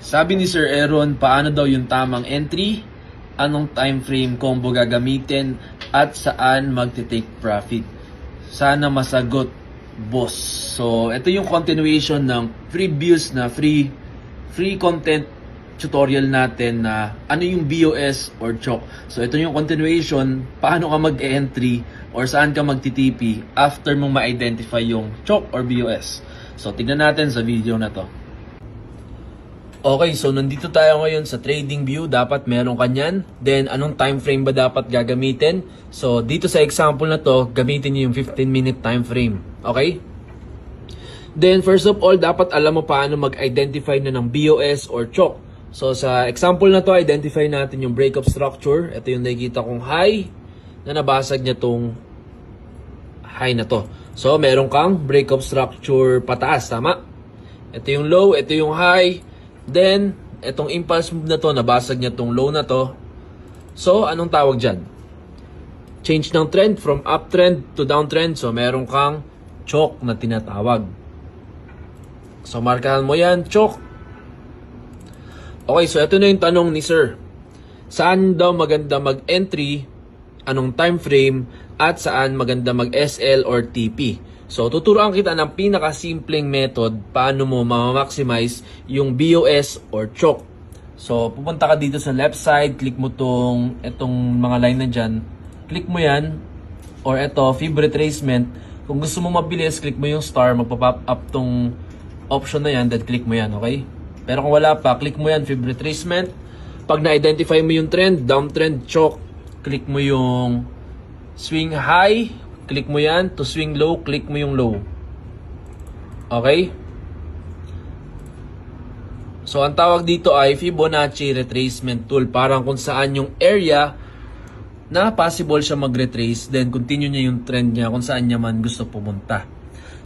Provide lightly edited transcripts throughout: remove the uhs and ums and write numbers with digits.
Sabi ni Sir Aaron, paano daw yung tamang entry, anong time frame combo gagamitin, at saan magte-take profit. Sana masagot, boss. So, ito yung continuation ng previous na free content tutorial natin na ano yung BOS or CHOC. So, ito yung continuation, paano ka mag-entry or saan ka magtitipi after mong ma-identify yung CHOC or BOS. So, tignan natin sa video na to. Okay, so nandito tayo ngayon sa trading view. Dapat meron kanyan. Then, anong time frame ba dapat gagamitin? So, dito sa example na to, gamitin niyo yung 15-minute time frame. Okay? Then, first of all, dapat alam mo paano mag-identify na ng BOS or CHOC. So, sa example na to, identify natin yung breakup structure. Ito yung nakikita kong high na nabasag niya tong high na to. So, meron kang breakup structure pataas, tama? Ito yung low, ito yung high. Then, itong impulse move na to, nabasag niya tong low na to. So, anong tawag dyan? Change ng trend from uptrend to downtrend. So, meron kang CHOC na tinatawag. So, markahan mo yan, CHOC. Okay, so ito na yung tanong ni Sir. Saan daw maganda mag-entry, anong time frame, at saan maganda mag-SL or TP? So, tuturuan kita ng pinakasimpleng method paano mo ma-maximize yung BOS or CHOC. So, pupunta ka dito sa left side, click mo itong mga line na dyan. Click mo yan, or ito, fib retracement. Kung gusto mo mabilis, click mo yung star, magpa-pop up tong option na yan, then click mo yan, okay? Pero kung wala pa, click mo yan, fib retracement. Pag na-identify mo yung trend, downtrend, CHOC, click mo yung swing high, click mo yan. To swing low, click mo yung low. Okay? So, ang tawag dito ay Fibonacci Retracement Tool. Parang kung saan yung area na possible siya mag-retrace, then continue niya yung trend niya kung saan niya man gusto pumunta.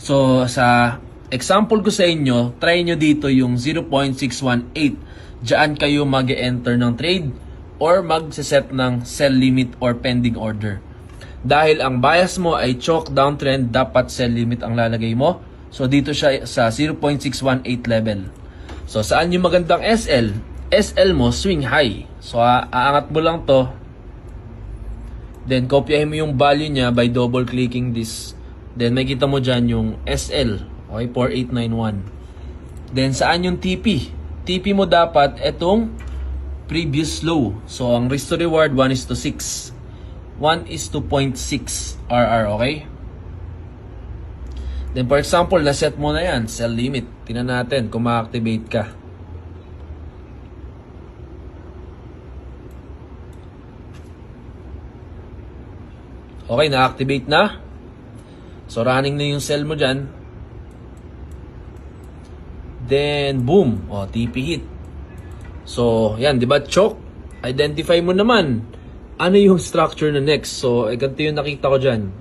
So, sa example ko sa inyo, try nyo dito yung 0.618. Diyan kayo mag-enter ng trade or mag-set ng sell limit or pending order. Dahil ang bias mo ay CHOC downtrend, dapat sell limit ang lalagay mo. So, dito siya sa 0.618 level. So, saan yung magandang SL? SL mo, swing high. So, aangat mo lang to. Then, kopyahin mo yung value niya by double clicking this. Then, may kita mo dyan yung SL. Okay, 4891. Then, saan yung TP? TP mo dapat itong previous low. So, ang risk to reward, 1:6. 1:0.6 RR, okay? Then, for example, na-set mo na yan, sell limit. Tingnan natin kung ma-activate ka. Okay, na-activate na. So, running na yung sell mo dyan. Then, boom. O, TP hit. So, yan, di ba? CHOC. Identify mo naman ano yung structure na next. So, ganito yung nakita ko dyan.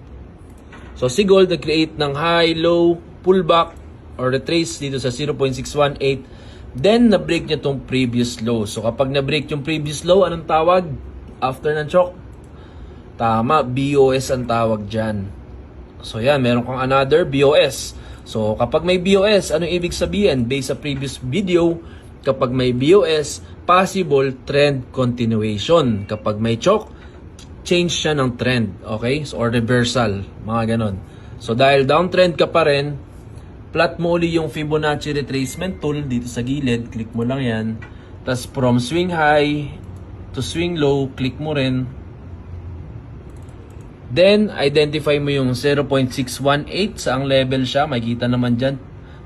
So, si Gold nag-create ng high, low, pullback, or retrace dito sa 0.618. Then, na-break niya tong previous low. So, kapag na-break yung previous low, anong tawag? After ng CHOC? Tama, BOS ang tawag dyan. So, yan, meron kang another BOS. So, kapag may BOS, anong ibig sabihin? Based sa previous video, kapag may BOS, possible trend continuation. Kapag may CHOC, change siya ng trend. Okay? So, or reversal. Mga ganon. So, dahil downtrend ka pa rin, plot mo uli yung Fibonacci Retracement Tool dito sa gilid. Click mo lang yan. Tapos, from swing high to swing low, click mo rin. Then, identify mo yung 0.618. Saang level siya? Makikita naman dyan.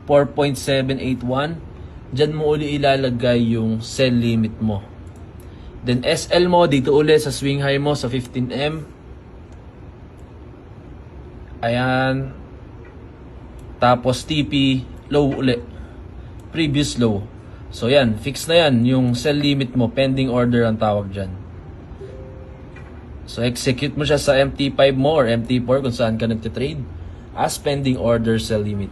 4.781. Diyan mo uli ilalagay yung sell limit mo. Then SL mo dito uli sa swing high mo sa 15M. Ayan. Tapos TP low uli. Previous low. So yan, fix na yan yung sell limit mo, pending order ang tawag diyan. So execute mo siya sa MT5 mo or MT4 kung saan ka nagte-trade as pending order sell limit.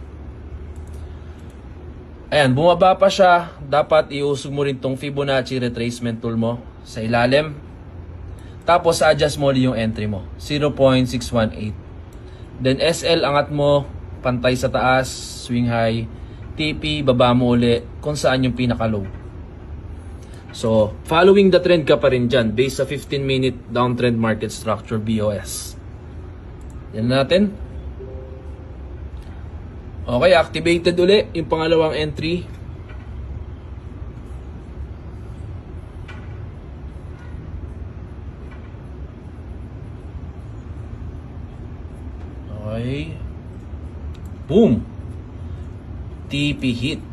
Ayan, bumaba pa siya. Dapat iusog mo rin tong Fibonacci Retracement Tool mo sa ilalim. Tapos, adjust mo yung entry mo. 0.618. Then, SL, angat mo. Pantay sa taas. Swing high. TP, baba mo uli. Kung saan yung pinaka-low. So, following the trend ka pa rin dyan based sa 15-minute downtrend market structure BOS. Yan natin. Okay, activated uli yung pangalawang entry. Okay. Boom! TP hit.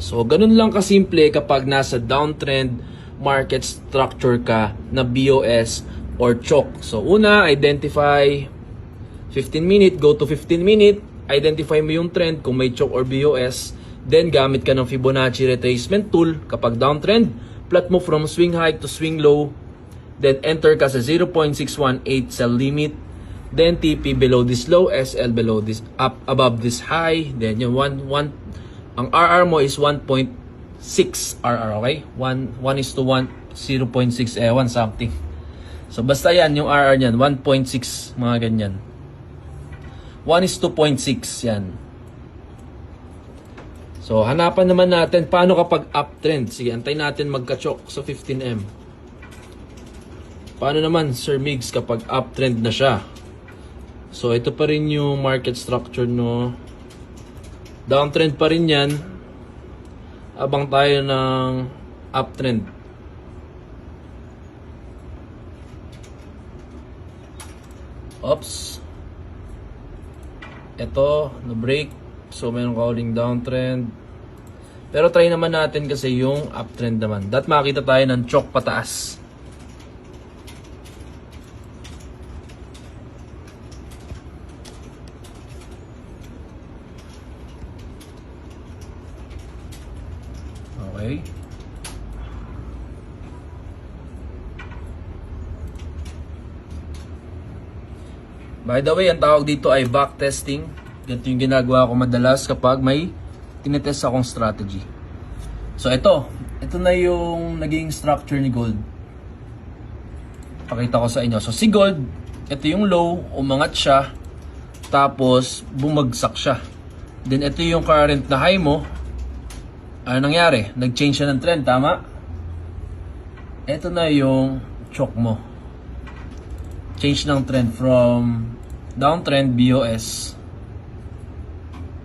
So, ganun lang kasimple kapag nasa downtrend market structure ka na BOS or CHOK. So, una, identify 15-minute, go to 15-minute, identify mo yung trend kung may CHOK or BOS, then gamit ka ng Fibonacci retracement tool kapag downtrend, plot mo from swing high to swing low, then enter ka sa 0.618 sell limit, then TP below this low, SL below this, up above this high, then yung ang RR mo is 1.6 RR, okay? 1 is to 1, 0.6, 1 something. So, basta yan, yung RR niyan, 1.6, mga ganyan. 1 is to 0.6, yan. So, hanapan naman natin, paano kapag uptrend? Sige, antay natin magka-chok sa 15M. Paano naman, Sir Migs, kapag uptrend na siya? So, ito pa rin yung market structure, no? Downtrend pa rin yan. Abang tayo ng uptrend. Oops. Ito, na-break. So, mayroon calling downtrend. Pero try naman natin kasi yung uptrend naman. That makita tayo ng CHOK pataas. Okay. By the way, ang tawag dito ay backtesting. Ganito yung ginagawa ko madalas kapag may tinetest akong strategy. So ito na yung naging structure ni gold. Pakita ko sa inyo. So si gold, ito yung low, umangat siya, tapos bumagsak siya. Then ito yung current na high mo. Ano nangyari? Nag-change siya ng trend, tama? Ito na yung CHOK mo. Change ng trend from downtrend BOS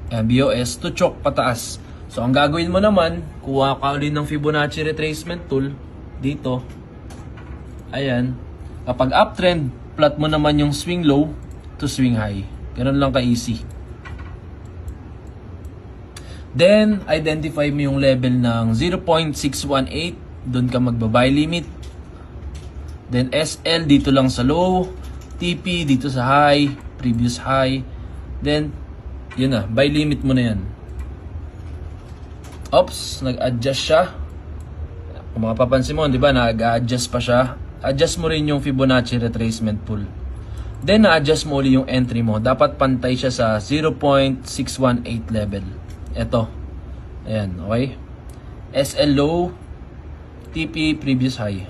BOS to CHOK pataas. So, ang gagawin mo naman, kuha ka ulit ng Fibonacci retracement tool dito. Ayan. Kapag uptrend, plot mo naman yung swing low to swing high. Ganun lang ka-easy. Then, identify mo yung level ng 0.618. Doon ka magba-buy limit. Then, SL dito lang sa low. TP dito sa high. Previous high. Then, yun na. Buy limit mo na yan. Oops, nag-adjust siya. Kung makapapansin mo, di ba, nag-adjust pa siya. Adjust mo rin yung Fibonacci retracement tool. Then, na-adjust mo ulit yung entry mo. Dapat pantay siya sa 0.618 level. Ito. Ayan, okay? SL low, TP previous high.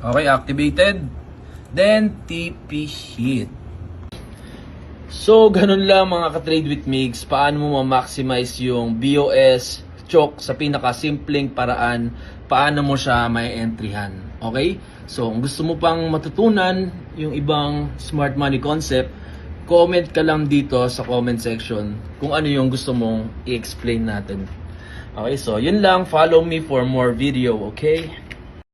Okay, activated. Then, TP hit. So, ganun lang mga ka-trade with Migs. Paano mo ma-maximize yung BOS CHOK sa pinaka-simpleng paraan. Paano mo siya may entryhan. Okay? So, kung gusto mo pang matutunan yung ibang smart money concept, comment ka lang dito sa comment section kung ano yung gusto mong i-explain natin. Okay, so yun lang. Follow me for more video, okay?